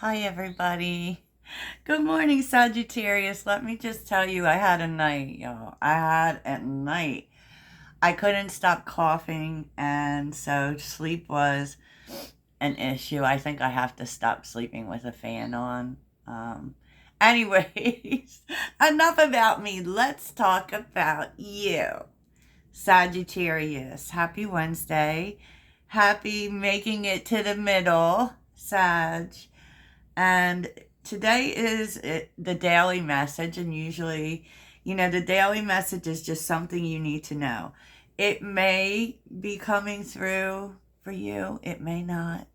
Hi, everybody. Good morning, Sagittarius. Let me just tell you, I had a night, y'all. I had a night. I couldn't stop coughing, and so sleep was an issue. I think I have to stop sleeping with a fan on. Anyways, enough about me. Let's talk about you, Sagittarius. Happy Wednesday. Happy making it to the middle, Sag. And today is the daily message, and usually, the daily message is just something you need to know. It may be coming through for you, it may not.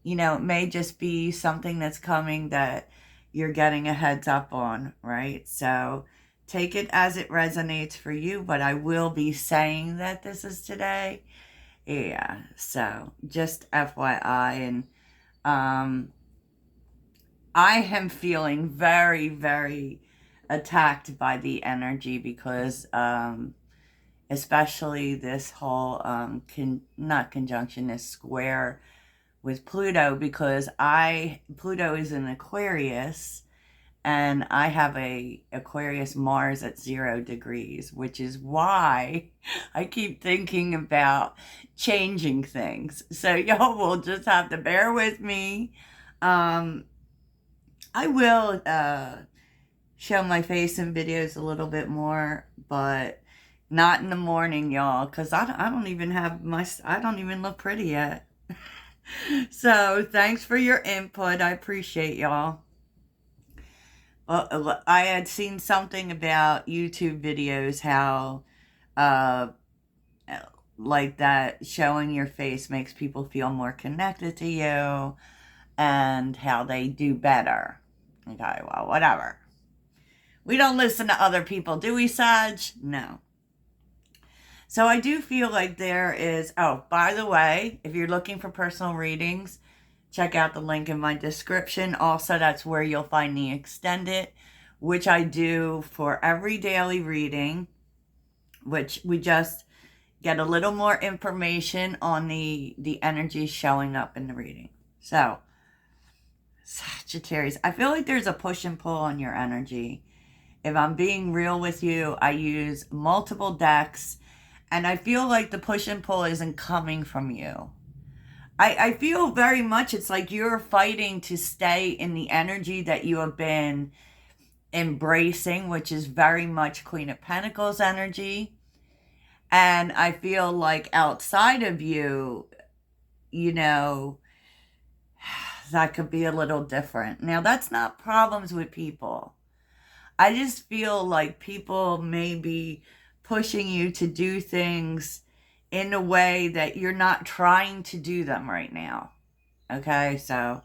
It may just be something that's coming that you're getting a heads up on, right? So take it as it resonates for you, but I will be saying that this is today. Yeah, so just FYI. And I am feeling very, very attacked by the energy because, especially this whole, not conjunction, this square with Pluto, because Pluto is in Aquarius, and I have a Aquarius Mars at 0 degrees, which is why I keep thinking about changing things. So y'all will just have to bear with me. I will show my face in videos a little bit more, but not in the morning, y'all, because I don't even I don't even look pretty yet. So thanks for your input. I appreciate y'all. Well, I had seen something about YouTube videos, how uh, like that showing your face makes people feel more connected to you and how they do better. Okay, well, whatever. We don't listen to other people, do we, Sag? No. So I do feel like there is, oh, by the way, if you're looking for personal readings, check out the link in my description. Also, that's where you'll find the extended, which I do for every daily reading, which we just get a little more information on the energy showing up in the reading. So, Sagittarius, I feel like there's a push and pull on your energy. If I'm being real with you, I use multiple decks, and I feel like the push and pull isn't coming from you. I feel very much it's like you're fighting to stay in the energy that you have been embracing, which is very much Queen of Pentacles energy. And I feel like outside of you, that could be a little different. Now, that's not problems with people. I just feel like people may be pushing you to do things in a way that you're not trying to do them right now. Okay, so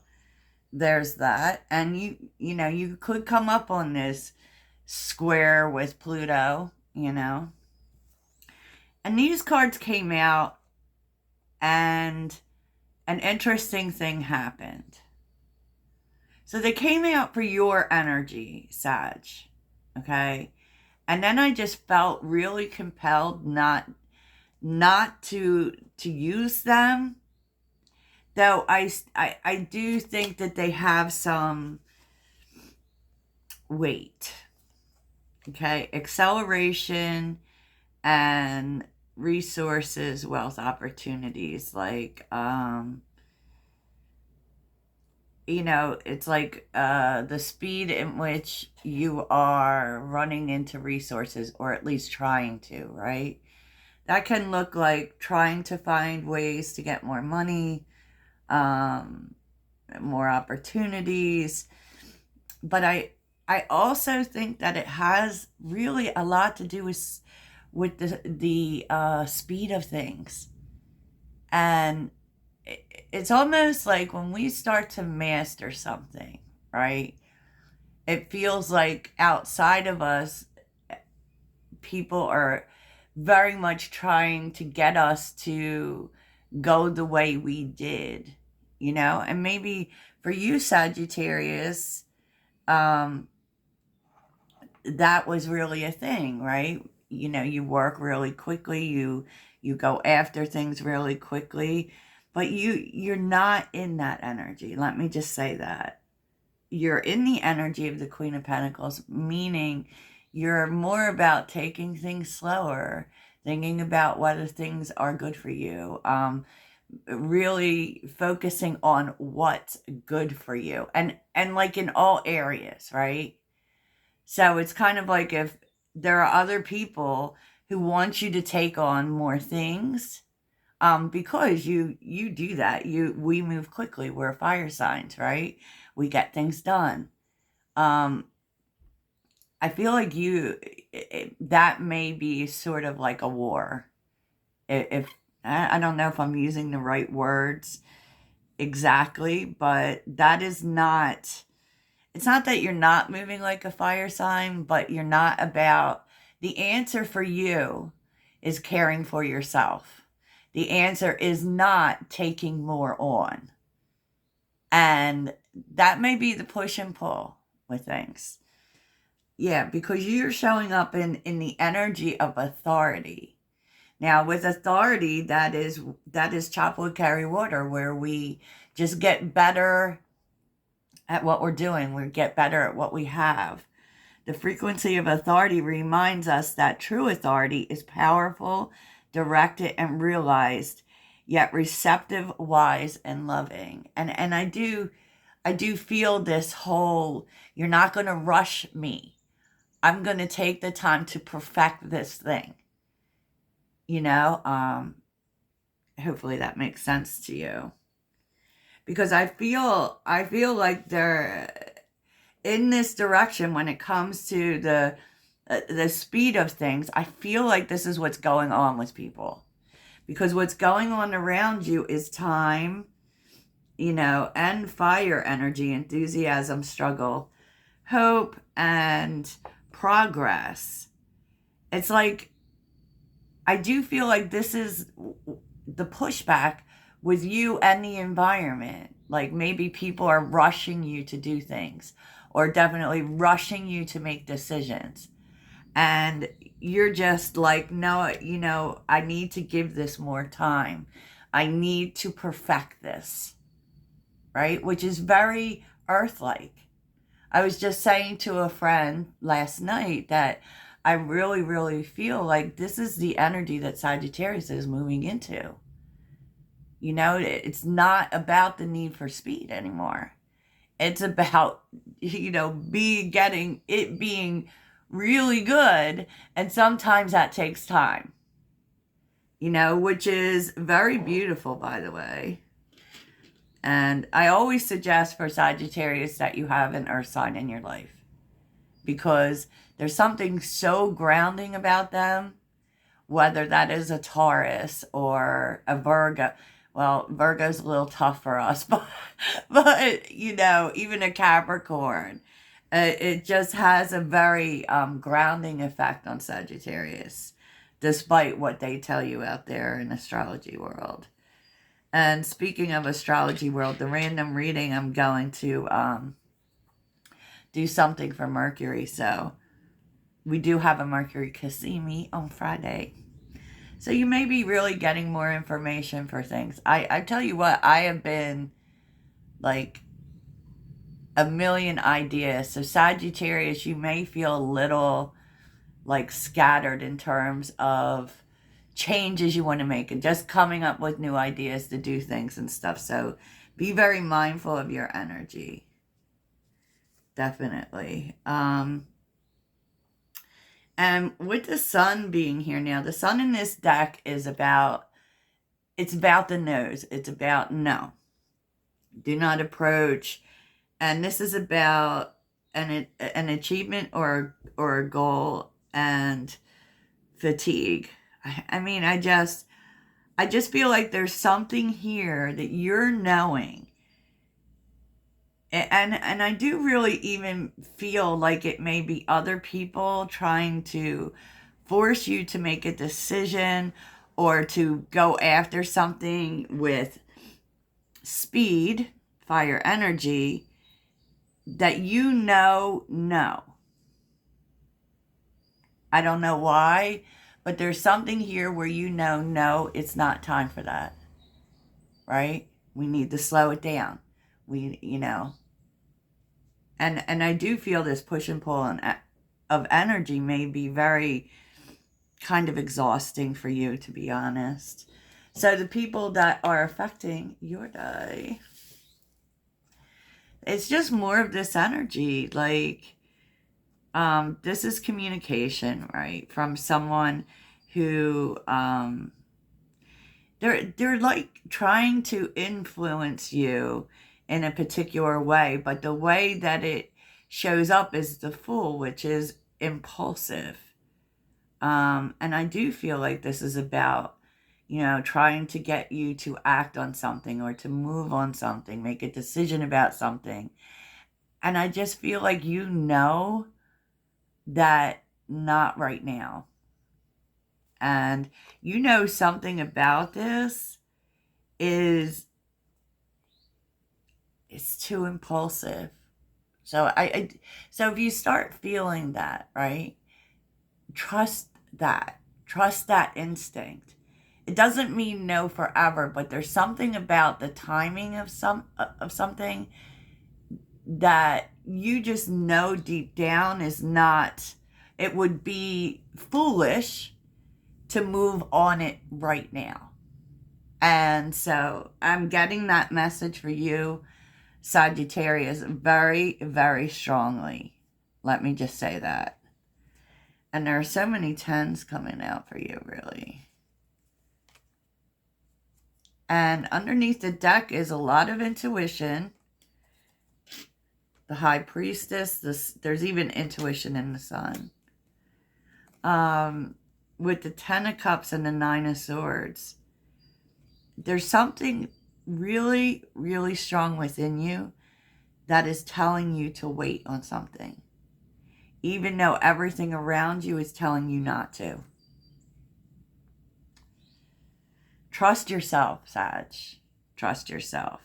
there's that. And you could come up on this square with Pluto, And these cards came out, and an interesting thing happened. So they came out for your energy, Sag. Okay? And then I just felt really compelled not to use them. Though I do think that they have some weight. Okay? Acceleration and resources, wealth opportunities, like it's like the speed in which you are running into resources, or at least trying to, right? That can look like trying to find ways to get more money, more opportunities. But I also think that it has really a lot to do with the speed of things. And it's almost like when we start to master something, right? It feels like outside of us, people are very much trying to get us to go the way we did, And maybe for you, Sagittarius, that was really a thing, right? You work really quickly, you go after things really quickly. But you're not in that energy. Let me just say that. You're in the energy of the Queen of Pentacles, meaning you're more about taking things slower, thinking about whether things are good for you, really focusing on what's good for you, and like in all areas, right? So it's kind of like if there are other people who want you to take on more things, because you do that. We move quickly. We're fire signs, right? We get things done. I feel like that may be sort of like a war. If I don't know if I'm using the right words exactly, but that is not, it's not that you're not moving like a fire sign, but you're not about, the answer for you is caring for yourself. The answer is not taking more on. And that may be the push and pull with things. Yeah, because you're showing up in the energy of authority. Now, with authority, that is chop wood, carry water, where we just get better at what we're doing. We get better at what we have. The frequency of authority reminds us that true authority is powerful, directed, and realized, yet receptive, wise, and loving. And I do feel this whole, you're not going to rush me. I'm going to take the time to perfect this thing. You know, hopefully that makes sense to you. Because I feel like they're in this direction when it comes to the speed of things. I feel like this is what's going on with people. Because what's going on around you is time, you know, and fire energy, enthusiasm, struggle, hope, and progress. It's like, I do feel like this is the pushback with you and the environment. Like maybe people are rushing you to do things, or definitely rushing you to make decisions. And you're just like, no, you know, I need to give this more time. I need to perfect this, right? Which is very earth-like. I was just saying to a friend last night that I really, really feel like this is the energy that Sagittarius is moving into. You know, it's not about the need for speed anymore. It's about, you know, being really good. And sometimes that takes time, you know, which is very beautiful, by the way. And I always suggest for Sagittarius that you have an earth sign in your life, because there's something so grounding about them, whether that is a Taurus or a Virgo. Well, Virgo's a little tough for us, but you know, even a Capricorn, it just has a very grounding effect on Sagittarius, despite what they tell you out there in astrology world. And speaking of astrology world, the random reading, I'm going to do something for Mercury. So we do have a Mercury Cassimi on Friday. So you may be really getting more information for things. I tell you what, I have been like a million ideas. So Sagittarius, you may feel a little like scattered in terms of changes you want to make and just coming up with new ideas to do things and stuff. So be very mindful of your energy. Definitely. And with the sun being here now, the sun in this deck is about, it's about the nose. It's about no. Do not approach. And this is about an achievement or a goal and fatigue. I mean, I just feel like there's something here that you're knowing. And I do really even feel like it may be other people trying to force you to make a decision or to go after something with speed, fire energy, that you know, no. I don't know why, but there's something here where you know, no, it's not time for that. right? We need to slow it down. And I do feel this push and pull of energy may be very kind of exhausting for you, to be honest. So the people that are affecting your day, it's just more of this energy. Like, this is communication, right? From someone who, they're like trying to influence you in a particular way, but the way that it shows up is the Fool, which is impulsive. And I do feel like this is about, trying to get you to act on something or to move on something, make a decision about something. And I just feel like that not right now. And something about this is it's too impulsive. So so if you start feeling that, right? Trust that instinct. It doesn't mean no forever, but there's something about the timing of something that you just know deep down is not, it would be foolish to move on it right now. And so I'm getting that message for you, Sagittarius, very, very strongly. Let me just say that. And there are so many 10s coming out for you, really. And underneath the deck is a lot of intuition. The High Priestess. There's even intuition in the Sun. With the 10 of Cups and the 9 of Swords. There's something really, really strong within you that is telling you to wait on something, even though everything around you is telling you not to. Trust yourself, Sag. Trust yourself.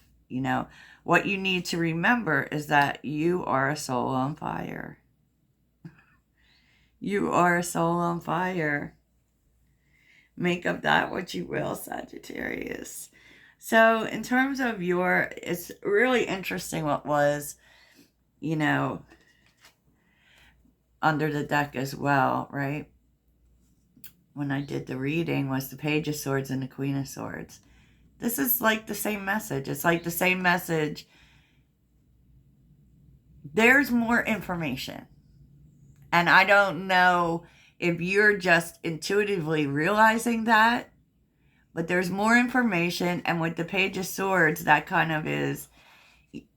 What you need to remember is that you are a soul on fire. You are a soul on fire. Make of that what you will, Sagittarius. So in terms of it's really interesting what was, under the deck as well, right? When I did the reading was the Page of Swords and the Queen of Swords. This is like the same message. It's like the same message. There's more information. And I don't know if you're just intuitively realizing that, but there's more information. And with the Page of Swords, that kind of is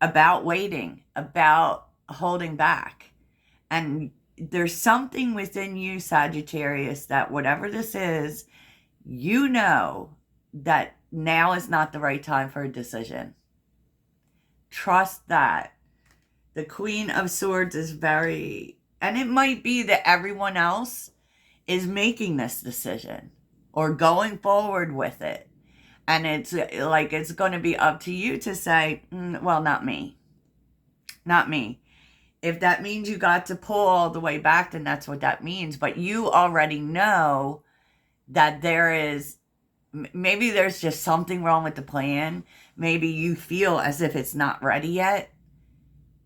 about waiting, about holding back. And there's something within you, Sagittarius, that whatever this is, that now is not the right time for a decision. Trust that. The Queen of Swords is and it might be that everyone else is making this decision or going forward with it. And it's like, it's going to be up to you to say, well, not me. Not me. If that means you got to pull all the way back, then that's what that means. But you already know that maybe there's just something wrong with the plan. Maybe you feel as if it's not ready yet.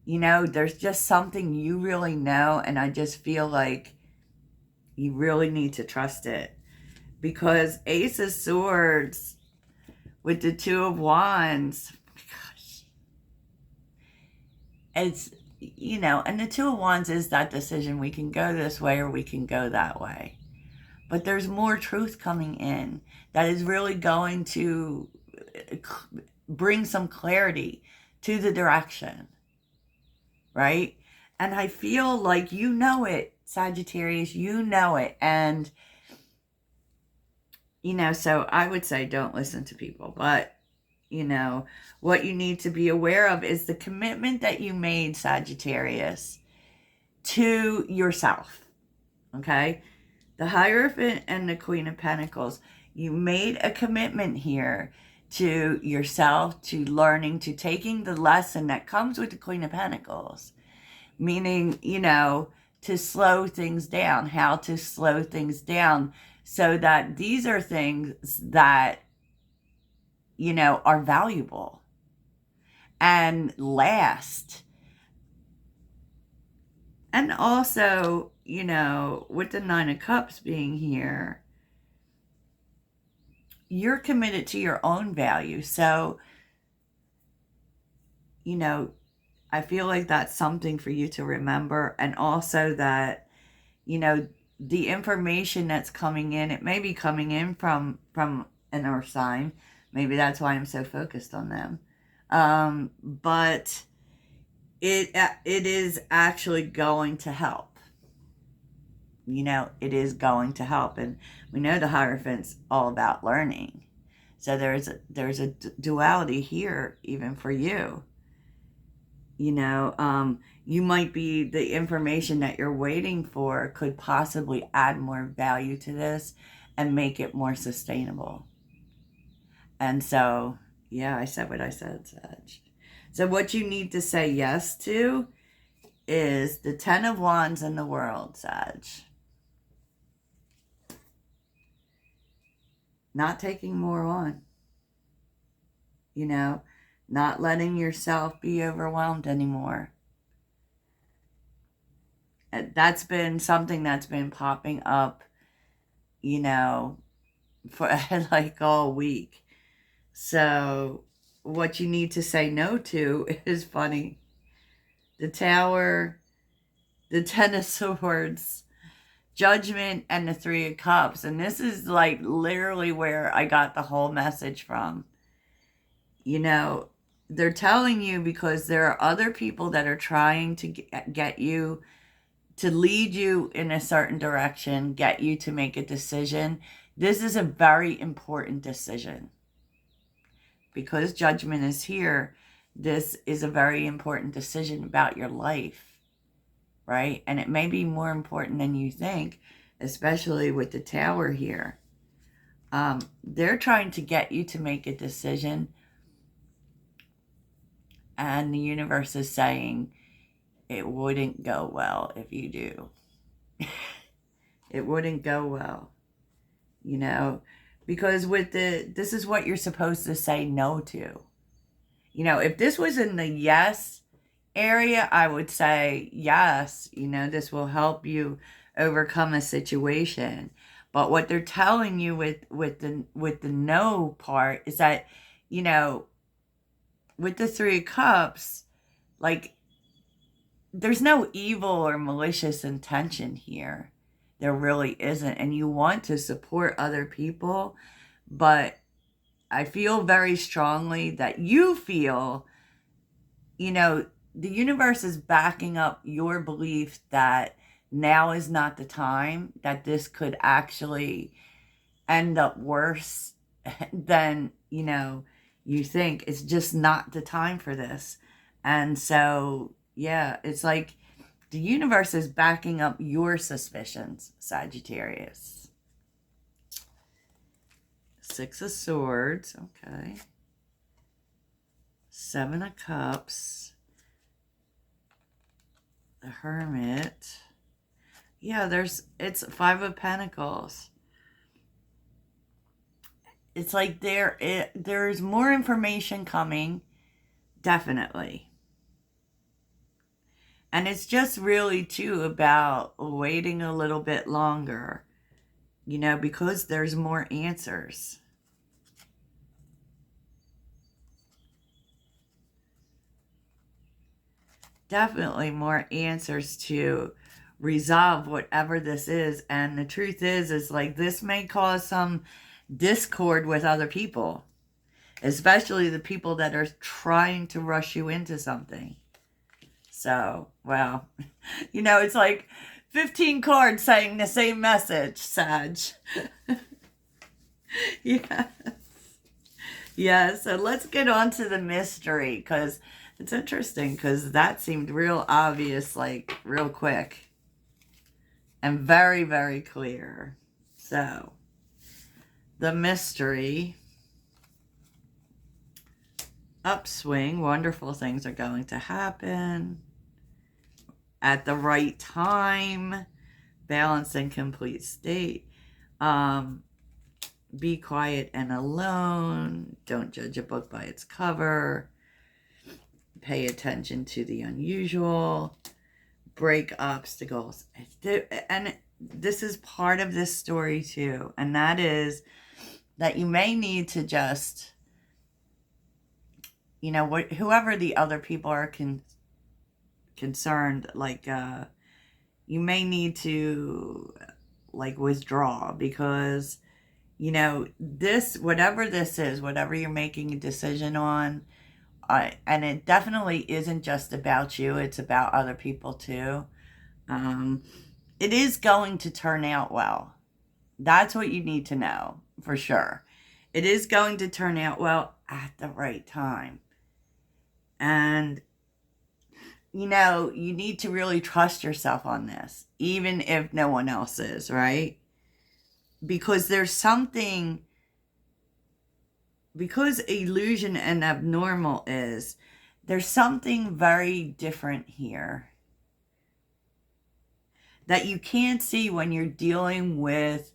There's just something you really know. And I just feel like you really need to trust it. Because Ace of Swords with the Two of Wands, gosh, it's, and the Two of Wands is that decision. We can go this way or we can go that way. But there's more truth coming in that is really going to bring some clarity to the direction, right? And I feel like it, Sagittarius, it. And, so I would say don't listen to people. But, what you need to be aware of is the commitment that you made, Sagittarius, to yourself, okay? The Hierophant and the Queen of Pentacles, you made a commitment here to yourself, to learning, to taking the lesson that comes with the Queen of Pentacles, meaning, to slow things down, how to slow things down so that these are things that are valuable and last. And also, with the Nine of Cups being here, you're committed to your own value. So, I feel like that's something for you to remember. And also that, the information that's coming in, it may be coming in from an earth sign. Maybe that's why I'm so focused on them. But it is actually going to help. It is going to help. And we know the Hierophant's all about learning. So there's a duality here even for you. You might be, the information that you're waiting for could possibly add more value to this and make it more sustainable. And so, yeah, I said what I said, Sag. So what you need to say yes to is the 10 of Wands in the world, Sag. Not taking more on. Not letting yourself be overwhelmed anymore. That's been something that's been popping up, for like all week. So what you need to say no to is funny. The Tower, the 10 of Swords, Judgment, and the 3 of Cups. And this is like literally where I got the whole message from. They're telling you because there are other people that are trying to get you, to lead you in a certain direction, get you to make a decision. This is a very important decision. Because Judgment is here, this is a very important decision about your life, right? And it may be more important than you think, especially with the Tower here. They're trying to get you to make a decision, and the universe is saying it wouldn't go well if you do. It wouldn't go well, because this is what you're supposed to say no to. If this was in the yes area, I would say yes, this will help you overcome a situation. But what they're telling you with the no part is that, with the 3 of Cups, like, there's no evil or malicious intention here. There really isn't. And you want to support other people, but I feel very strongly that you feel, the universe is backing up your belief that now is not the time, that this could actually end up worse than, you think. It's just not the time for this. And so, yeah, it's like the universe is backing up your suspicions, Sagittarius. 6 of Swords, okay. 7 of Cups. The Hermit. Yeah, it's 5 of Pentacles. It's like there's more information coming, definitely. And it's just really, too, about waiting a little bit longer, because there's more answers. Definitely more answers to resolve whatever this is. And the truth is like, this may cause some discord with other people, especially the people that are trying to rush you into something. So, well, it's like 15 cards saying the same message, Sag. Yes. Yeah, so let's get on to the mystery, because it's interesting, because that seemed real obvious, like real quick. And very, very clear. So, the mystery. Upswing. Wonderful things are going to happen. At the right time. Balance and complete state. The Be quiet and alone. Don't judge a book by its cover. Pay attention to the unusual. Break obstacles. And this is part of this story too. And that is that you may need to just, you know, whoever the other people are concerned, like, you may need to, like, withdraw because, you know, whatever this is, whatever you're making a decision on, and it definitely isn't just about you, it's about other people too. It is going to turn out well. That's what you need to know for sure. It is going to turn out well at the right time. And, you know, you need to really trust yourself on this, even if no one else is, right? Because there's something, because illusion and abnormal there's something very different here that you can't see when you're dealing with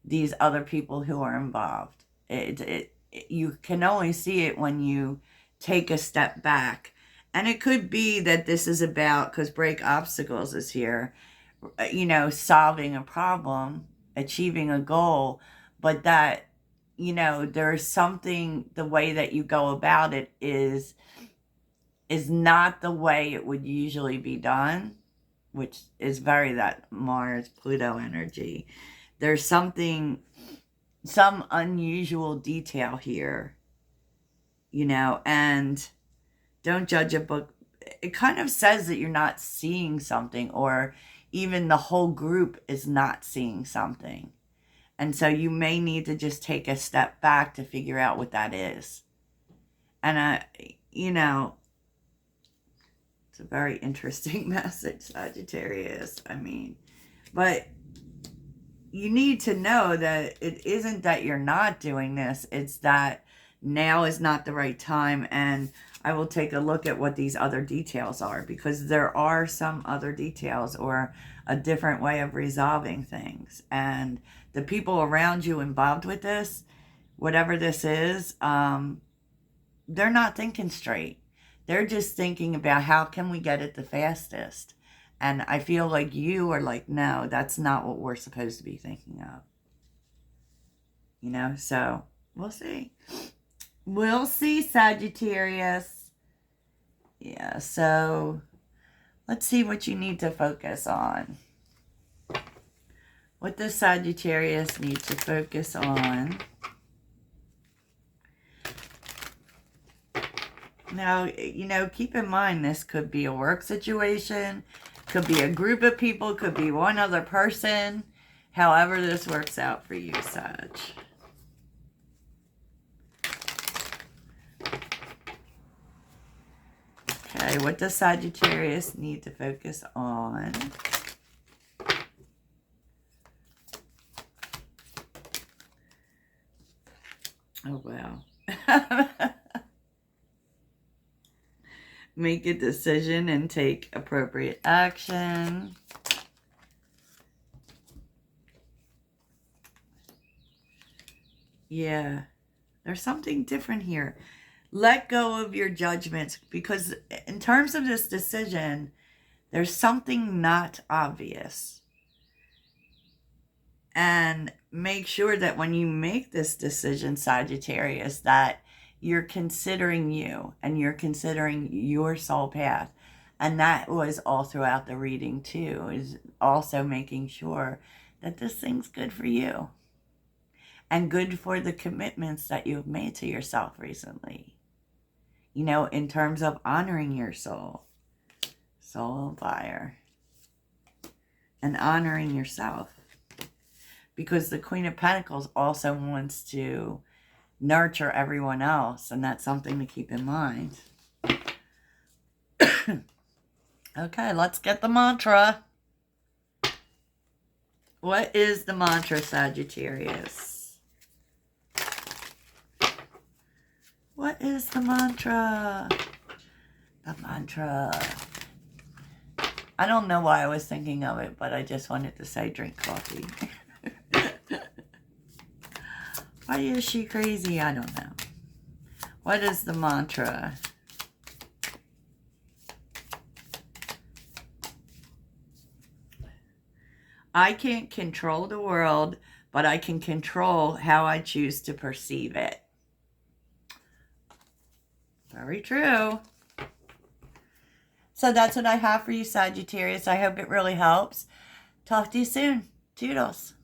these other people who are involved. You can only see it when you take a step back. And it could be that this is about, because break obstacles is here, you know, solving a problem, achieving a goal, but that, you know, there's something, the way that you go about it is not the way it would usually be done, which is very that Mars Pluto energy. There's some unusual detail here, you know, and don't judge a book. It kind of says that you're not seeing something, or even the whole group is not seeing something. And so you may need to just take a step back to figure out what that is. And, you know, it's a very interesting message, Sagittarius. I mean, but you need to know that it isn't that you're not doing this. It's that now is not the right time. And I will take a look at what these other details are, because there are some other details or a different way of resolving things. And the people around you involved with this, whatever this is, they're not thinking straight. They're just thinking about how can we get it the fastest. And I feel like you are like, no, that's not what we're supposed to be thinking of. You know, so we'll see. We'll see, Sagittarius. Yeah, so let's see what you need to focus on. What does Sagittarius need to focus on? Now, you know, keep in mind this could be a work situation, could be a group of people, could be one other person. However this works out for you, Sag. Okay, what does Sagittarius need to focus on? Oh, wow. Make a decision and take appropriate action. Yeah, there's something different here. Let go of your judgments, because in terms of this decision, there's something not obvious. And make sure that when you make this decision, Sagittarius, that you're considering you and you're considering your soul path. And that was all throughout the reading too, is also making sure that this thing's good for you and good for the commitments that you've made to yourself recently. You know, in terms of honoring your soul, soul on fire, and honoring yourself. Because the Queen of Pentacles also wants to nurture everyone else, and that's something to keep in mind. Okay, let's get the mantra. What is the mantra, Sagittarius? What is the mantra? The mantra. I don't know why I was thinking of it, but I just wanted to say drink coffee. Why is she crazy? I don't know. What is the mantra? I can't control the world, but I can control how I choose to perceive it. Very true. So that's what I have for you, Sagittarius. I hope it really helps. Talk to you soon. Toodles.